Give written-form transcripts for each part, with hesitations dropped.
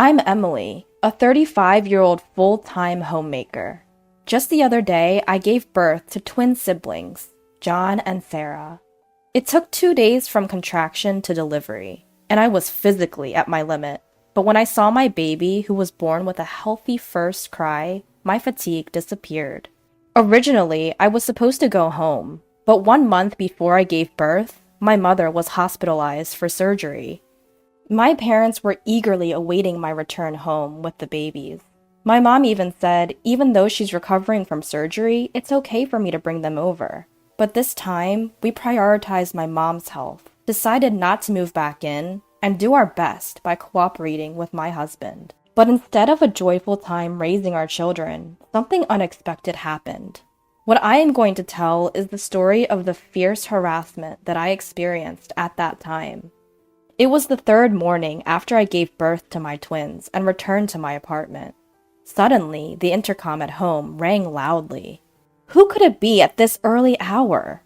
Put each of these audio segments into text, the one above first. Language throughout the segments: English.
I'm Emily, a 35-year-old full-time homemaker. Just the other day, I gave birth to twin siblings, John and Sarah. It took 2 days from contraction to delivery, and I was physically at my limit. But when I saw my baby, who was born with a healthy first cry, my fatigue disappeared. Originally, I was supposed to go home, but 1 month before I gave birth, my mother was hospitalized for surgery. My parents were eagerly awaiting my return home with the babies. My mom even said, even though she's recovering from surgery, it's okay for me to bring them over. But this time, we prioritized my mom's health, decided not to move back in, and do our best by cooperating with my husband. But instead of a joyful time raising our children, something unexpected happened. What I am going to tell is the story of the fierce harassment that I experienced at that time. It was the third morning after I gave birth to my twins and returned to my apartment. Suddenly, the intercom at home rang loudly. Who could it be at this early hour?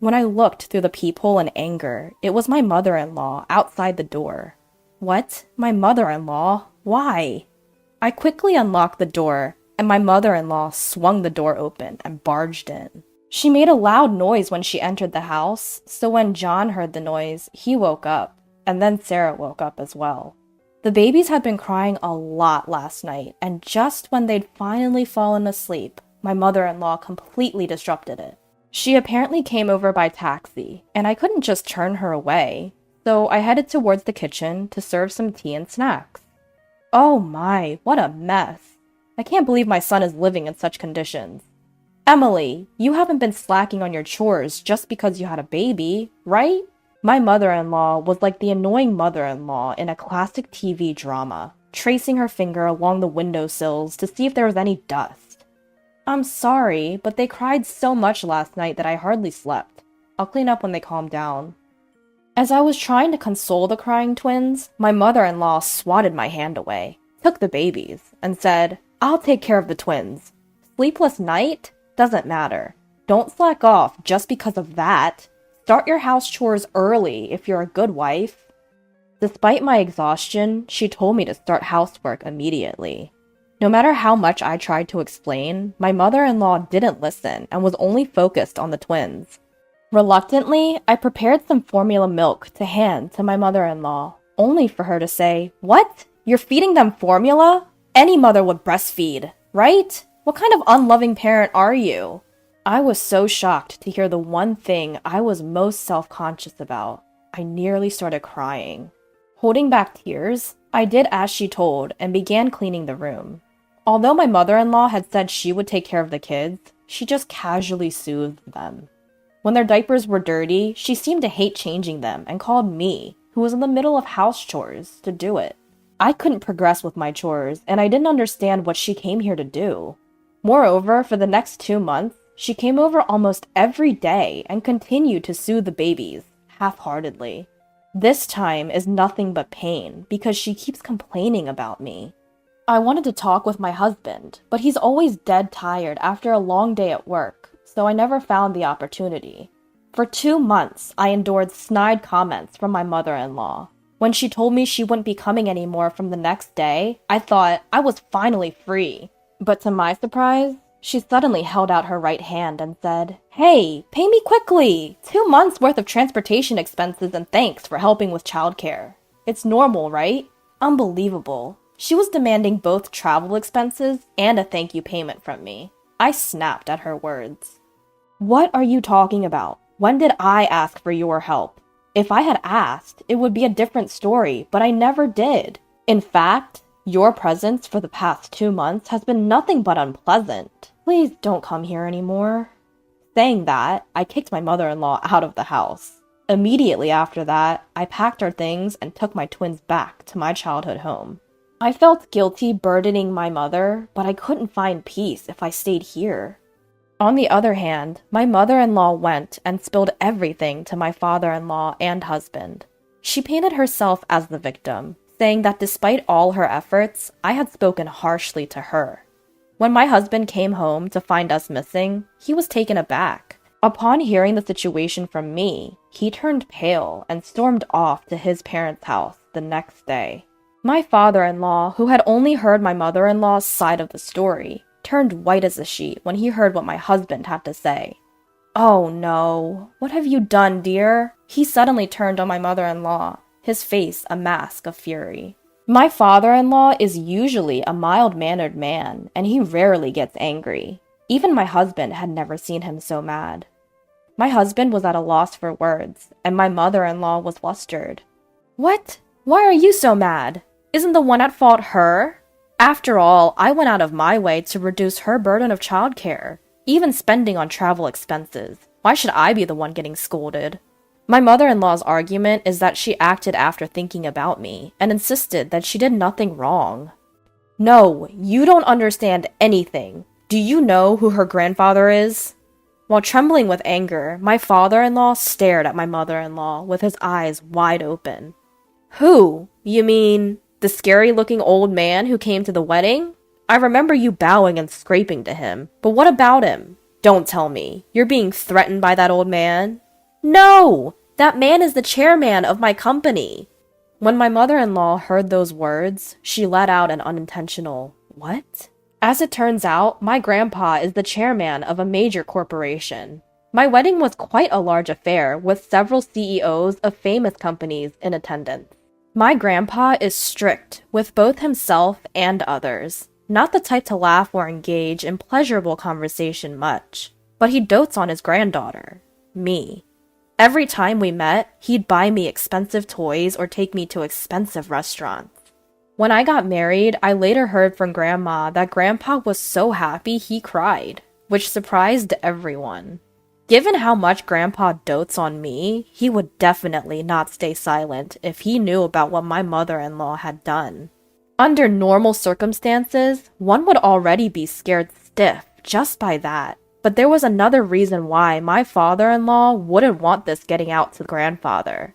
When I looked through the peephole in anger, it was my mother-in-law outside the door. What? My mother-in-law? Why? I quickly unlocked the door, and my mother-in-law swung the door open and barged in. She made a loud noise when she entered the house, so when John heard the noise, he woke up. And then Sarah woke up as well. The babies had been crying a lot last night, and just when they'd finally fallen asleep, my mother-in-law completely disrupted it. She apparently came over by taxi, and I couldn't just turn her away, so I headed towards the kitchen to serve some tea and snacks. Oh my, what a mess. I can't believe my son is living in such conditions. Emily, you haven't been slacking on your chores just because you had a baby, right? My mother-in-law was like the annoying mother-in-law in a classic TV drama, tracing her finger along the windowsills to see if there was any dust. I'm sorry, but they cried so much last night that I hardly slept. I'll clean up when they calm down. As I was trying to console the crying twins, my mother-in-law swatted my hand away, took the babies, and said, I'll take care of the twins. Sleepless night? Doesn't matter. Don't slack off just because of that. Start your house chores early if you're a good wife. Despite my exhaustion, she told me to start housework immediately. No matter how much I tried to explain, my mother-in-law didn't listen and was only focused on the twins. Reluctantly, I prepared some formula milk to hand to my mother-in-law, only for her to say, What? You're feeding them formula? Any mother would breastfeed, right? What kind of unloving parent are you? I was so shocked to hear the one thing I was most self-conscious about. I nearly started crying. Holding back tears, I did as she told and began cleaning the room. Although my mother-in-law had said she would take care of the kids, she just casually soothed them. When their diapers were dirty, she seemed to hate changing them and called me, who was in the middle of house chores, to do it. I couldn't progress with my chores, and I didn't understand what she came here to do. Moreover, for the next 2 months, she came over almost every day and continued to soothe the babies, half-heartedly. This time is nothing but pain because she keeps complaining about me. I wanted to talk with my husband, but he's always dead tired after a long day at work, so I never found the opportunity. For 2 months, I endured snide comments from my mother-in-law. When she told me she wouldn't be coming anymore from the next day, I thought I was finally free. But to my surprise, she suddenly held out her right hand and said, Hey, pay me quickly! 2 months worth of transportation expenses and thanks for helping with childcare. It's normal, right? Unbelievable. She was demanding both travel expenses and a thank you payment from me. I snapped at her words. What are you talking about? When did I ask for your help? If I had asked, it would be a different story, but I never did. In fact, your presence for the past 2 months has been nothing but unpleasant. Please don't come here anymore. Saying that, I kicked my mother-in-law out of the house. Immediately after that, I packed our things and took my twins back to my childhood home. I felt guilty burdening my mother, but I couldn't find peace if I stayed here. On the other hand, my mother-in-law went and spilled everything to my father-in-law and husband. She painted herself as the victim, saying that despite all her efforts, I had spoken harshly to her. When my husband came home to find us missing, he was taken aback. Upon hearing the situation from me, he turned pale and stormed off to his parents' house the next day. My father-in-law, who had only heard my mother-in-law's side of the story, turned white as a sheet when he heard what my husband had to say. "Oh no, what have you done, dear?" He suddenly turned on my mother-in-law, his face a mask of fury. My father-in-law is usually a mild-mannered man, and he rarely gets angry. Even my husband had never seen him so mad. My husband was at a loss for words, and my mother-in-law was flustered. "What? Why are you so mad? Isn't the one at fault her? After all, I went out of my way to reduce her burden of childcare, even spending on travel expenses. Why should I be the one getting scolded?" My mother-in-law's argument is that she acted after thinking about me and insisted that she did nothing wrong. "No, you don't understand anything. Do you know who her grandfather is?" While trembling with anger, my father-in-law stared at my mother-in-law with his eyes wide open. "Who? You mean the scary-looking old man who came to the wedding? I remember you bowing and scraping to him, but what about him? Don't tell me. You're being threatened by that old man?" "No! That man is the chairman of my company." When my mother-in-law heard those words, she let out an unintentional, "What?" As it turns out, my grandpa is the chairman of a major corporation. My wedding was quite a large affair, with several CEOs of famous companies in attendance. My grandpa is strict with both himself and others, not the type to laugh or engage in pleasurable conversation much, but he dotes on his granddaughter, me. Every time we met, he'd buy me expensive toys or take me to expensive restaurants. When I got married, I later heard from Grandma that Grandpa was so happy he cried, which surprised everyone. Given how much Grandpa dotes on me, he would definitely not stay silent if he knew about what my mother-in-law had done. Under normal circumstances, one would already be scared stiff just by that. But there was another reason why my father-in-law wouldn't want this getting out to grandfather.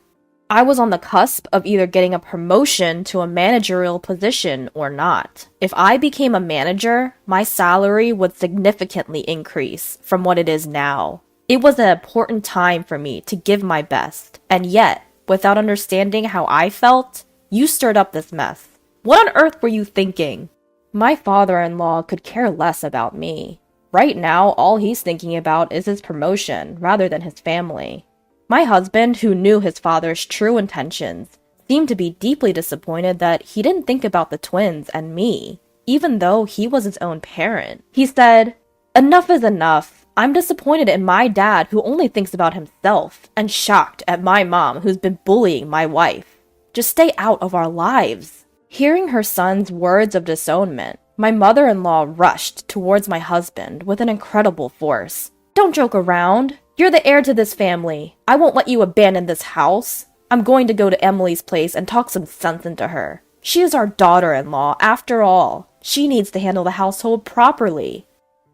I was on the cusp of either getting a promotion to a managerial position or not. If I became a manager, my salary would significantly increase from what it is now. It was an important time for me to give my best, and yet, without understanding how I felt, you stirred up this mess. What on earth were you thinking? My father-in-law could care less about me. Right now, all he's thinking about is his promotion, rather than his family. My husband, who knew his father's true intentions, seemed to be deeply disappointed that he didn't think about the twins and me, even though he was his own parent. He said, "Enough is enough. I'm disappointed in my dad who only thinks about himself, and shocked at my mom who's been bullying my wife. Just stay out of our lives." Hearing her son's words of disownment, my mother-in-law rushed towards my husband with an incredible force. "Don't joke around. You're the heir to this family. I won't let you abandon this house. I'm going to go to Emily's place and talk some sense into her. She is our daughter-in-law, after all. She needs to handle the household properly."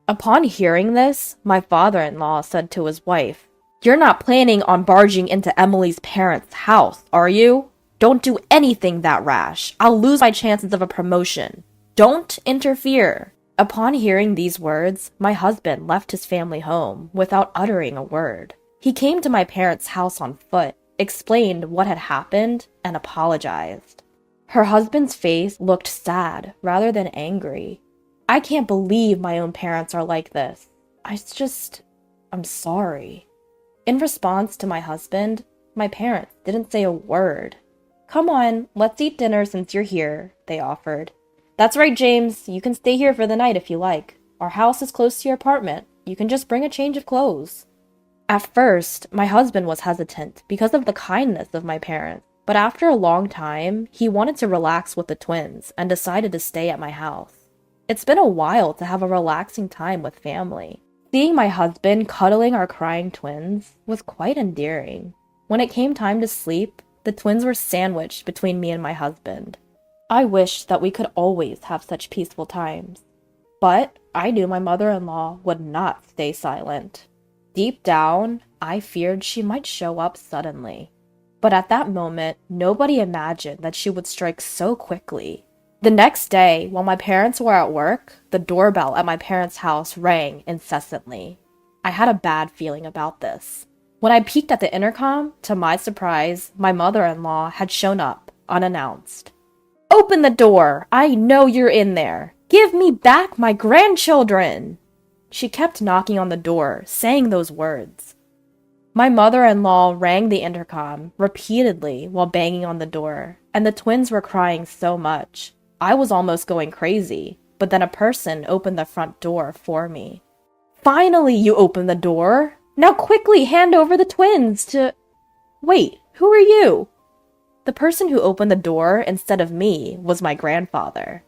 Upon hearing this, my father-in-law said to his wife, "You're not planning on barging into Emily's parents' house, are you? Don't do anything that rash. I'll lose my chances of a promotion. Don't interfere." Upon hearing these words, my husband left his family home without uttering a word. He came to my parents' house on foot, explained what had happened, and apologized. Her husband's face looked sad rather than angry. "I can't believe my own parents are like this. I'm sorry." In response to my husband, my parents didn't say a word. "Come on, let's eat dinner since you're here," they offered. "That's right, James. You can stay here for the night if you like. Our house is close to your apartment. You can just bring a change of clothes." At first, my husband was hesitant because of the kindness of my parents, but after a long time, he wanted to relax with the twins and decided to stay at my house. It's been a while to have a relaxing time with family. Seeing my husband cuddling our crying twins was quite endearing. When it came time to sleep, the twins were sandwiched between me and my husband. I wished that we could always have such peaceful times. But I knew my mother-in-law would not stay silent. Deep down, I feared she might show up suddenly. But at that moment, nobody imagined that she would strike so quickly. The next day, while my parents were at work, the doorbell at my parents' house rang incessantly. I had a bad feeling about this. When I peeked at the intercom, to my surprise, my mother-in-law had shown up, unannounced. Open the door! I know you're in there! Give me back my grandchildren! She kept knocking on the door, saying those words. My mother-in-law rang the intercom repeatedly while banging on the door, and the twins were crying so much. I was almost going crazy, but then a person opened the front door for me. Finally, you opened the door! Now quickly hand over the twins to... Wait, who are you? The person who opened the door instead of me was my grandfather.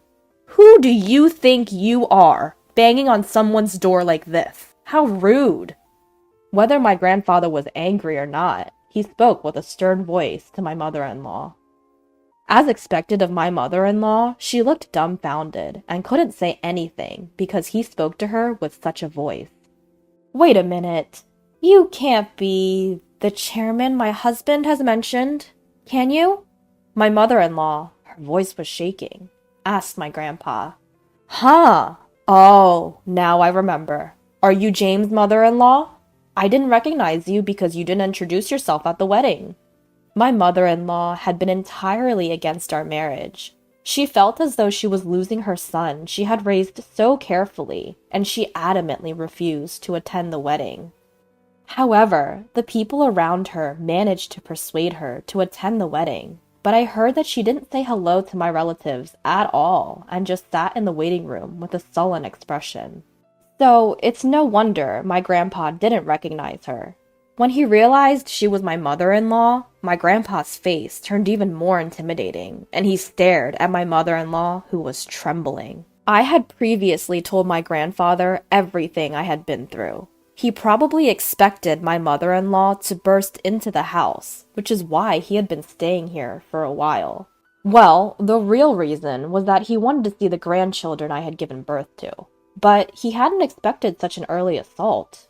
Who do you think you are, banging on someone's door like this? How rude! Whether my grandfather was angry or not, he spoke with a stern voice to my mother-in-law. As expected of my mother-in-law, she looked dumbfounded and couldn't say anything because he spoke to her with such a voice. Wait a minute. You can't be the chairman my husband has mentioned, can you? My mother-in-law, her voice was shaking, asked my grandpa. Huh? Oh, now I remember. Are you James' mother-in-law? I didn't recognize you because you didn't introduce yourself at the wedding. My mother-in-law had been entirely against our marriage. She felt as though she was losing her son she had raised so carefully, and she adamantly refused to attend the wedding. However, the people around her managed to persuade her to attend the wedding, but I heard that she didn't say hello to my relatives at all and just sat in the waiting room with a sullen expression. So it's no wonder my grandpa didn't recognize her. When he realized she was my mother-in-law, my grandpa's face turned even more intimidating, and he stared at my mother-in-law, who was trembling. I had previously told my grandfather everything I had been through. He probably expected my mother-in-law to burst into the house, which is why he had been staying here for a while. Well, the real reason was that he wanted to see the grandchildren I had given birth to. But he hadn't expected such an early assault.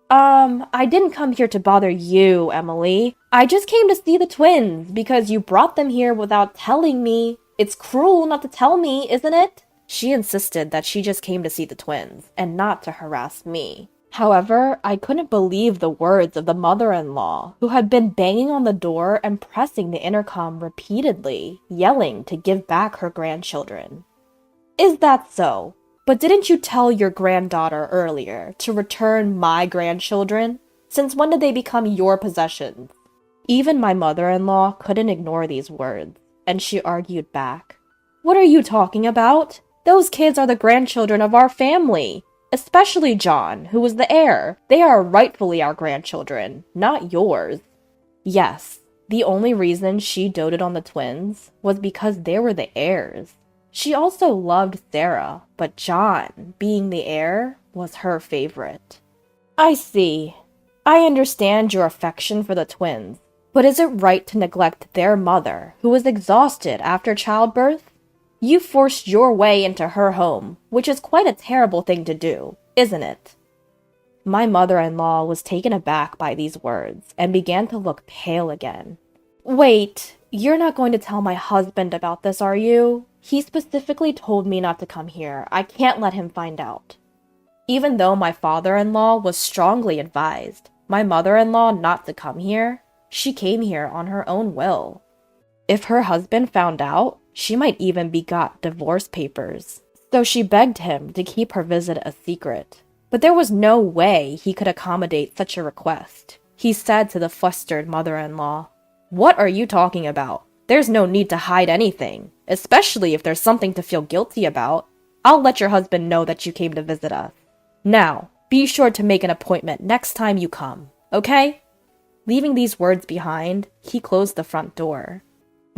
I didn't come here to bother you, Emily. I just came to see the twins because you brought them here without telling me. It's cruel not to tell me, isn't it? She insisted that she just came to see the twins and not to harass me. However, I couldn't believe the words of the mother-in-law, who had been banging on the door and pressing the intercom repeatedly, yelling to give back her grandchildren. Is that so? But didn't you tell your granddaughter earlier to return my grandchildren? Since when did they become your possessions? Even my mother-in-law couldn't ignore these words, and she argued back. What are you talking about? Those kids are the grandchildren of our family. Especially John, who was the heir. They are rightfully our grandchildren, not yours. Yes, the only reason she doted on the twins was because they were the heirs. She also loved Sarah, but John, being the heir, was her favorite. I see. I understand your affection for the twins, but is it right to neglect their mother, who was exhausted after childbirth? You forced your way into her home, which is quite a terrible thing to do, isn't it? My mother-in-law was taken aback by these words and began to look pale again. Wait, you're not going to tell my husband about this, are you? He specifically told me not to come here. I can't let him find out. Even though my father-in-law was strongly advised my mother-in-law not to come here, she came here on her own will. If her husband found out, she might even be got divorce papers. So she begged him to keep her visit a secret. But there was no way he could accommodate such a request. He said to the flustered mother-in-law, "What are you talking about? There's no need to hide anything, especially if there's something to feel guilty about. I'll let your husband know that you came to visit us. Now, be sure to make an appointment next time you come, okay?" Leaving these words behind, he closed the front door.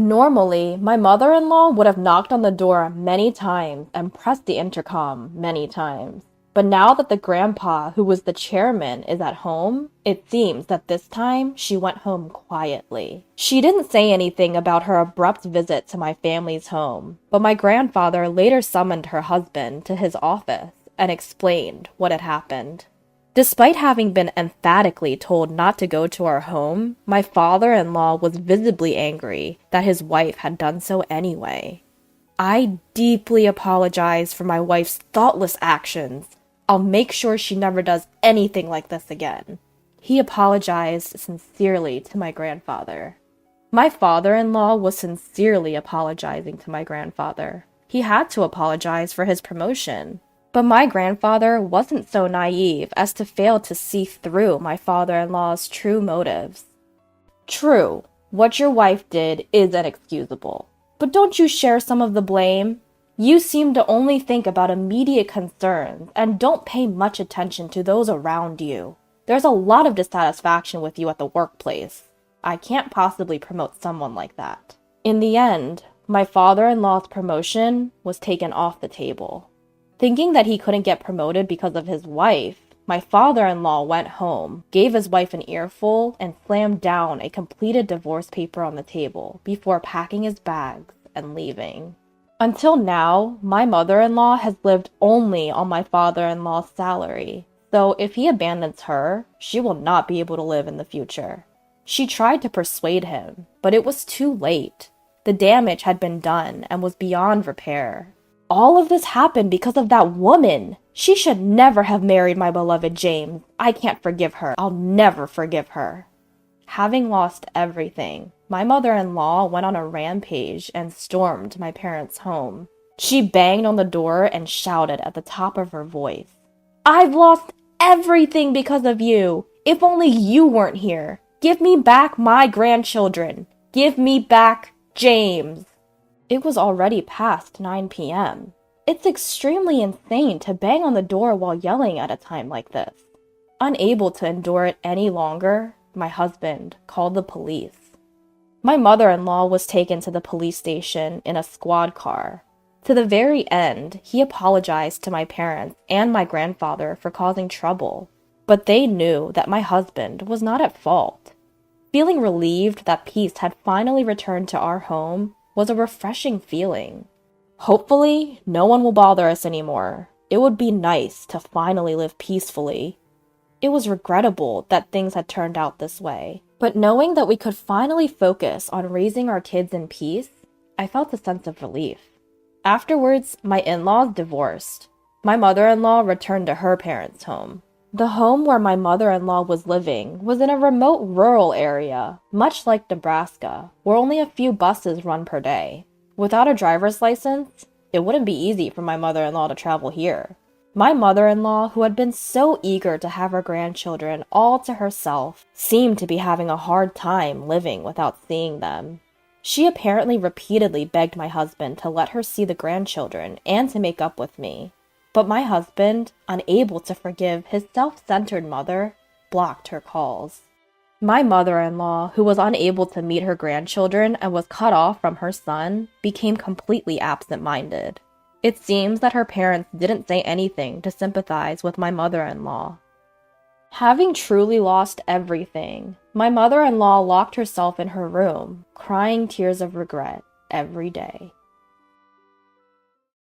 Normally, my mother-in-law would have knocked on the door many times and pressed the intercom many times. But now that the grandpa, who was the chairman, is at home, it seems that this time she went home quietly. She didn't say anything about her abrupt visit to my family's home, but my grandfather later summoned her husband to his office and explained what had happened. Despite having been emphatically told not to go to our home, my father-in-law was visibly angry that his wife had done so anyway. I deeply apologize for my wife's thoughtless actions. I'll make sure she never does anything like this again. He apologized sincerely to my grandfather. My father-in-law was sincerely apologizing to my grandfather. He had to apologize for his promotion. But my grandfather wasn't so naive as to fail to see through my father-in-law's true motives. True, what your wife did is inexcusable. But don't you share some of the blame? You seem to only think about immediate concerns and don't pay much attention to those around you. There's a lot of dissatisfaction with you at the workplace. I can't possibly promote someone like that. In the end, my father-in-law's promotion was taken off the table. Thinking that he couldn't get promoted because of his wife, my father-in-law went home, gave his wife an earful, and slammed down a completed divorce paper on the table before packing his bags and leaving. Until now, my mother-in-law has lived only on my father-in-law's salary, so if he abandons her, she will not be able to live in the future. She tried to persuade him, but it was too late. The damage had been done and was beyond repair. All of this happened because of that woman. She should never have married my beloved James. I can't forgive her. I'll never forgive her. Having lost everything, my mother-in-law went on a rampage and stormed my parents' home. She banged on the door and shouted at the top of her voice, "I've lost everything because of you. If only you weren't here. Give me back my grandchildren. Give me back James." It was already past 9 p.m. It's extremely insane to bang on the door while yelling at a time like this. Unable to endure it any longer, my husband called the police. My mother-in-law was taken to the police station in a squad car. To the very end, he apologized to my parents and my grandfather for causing trouble, but they knew that my husband was not at fault. Feeling relieved that peace had finally returned to our home was a refreshing feeling. Hopefully, no one will bother us anymore. It would be nice to finally live peacefully. It was regrettable that things had turned out this way, but knowing that we could finally focus on raising our kids in peace, I felt a sense of relief. Afterwards, my in-laws divorced. My mother-in-law returned to her parents' home. The home where my mother-in-law was living was in a remote rural area, much like Nebraska, where only a few buses run per day. Without a driver's license, it wouldn't be easy for my mother-in-law to travel here. My mother-in-law, who had been so eager to have her grandchildren all to herself, seemed to be having a hard time living without seeing them. She apparently repeatedly begged my husband to let her see the grandchildren and to make up with me. But my husband, unable to forgive his self-centered mother, blocked her calls. My mother-in-law, who was unable to meet her grandchildren and was cut off from her son, became completely absent-minded. It seems that her parents didn't say anything to sympathize with my mother-in-law. Having truly lost everything, my mother-in-law locked herself in her room, crying tears of regret every day.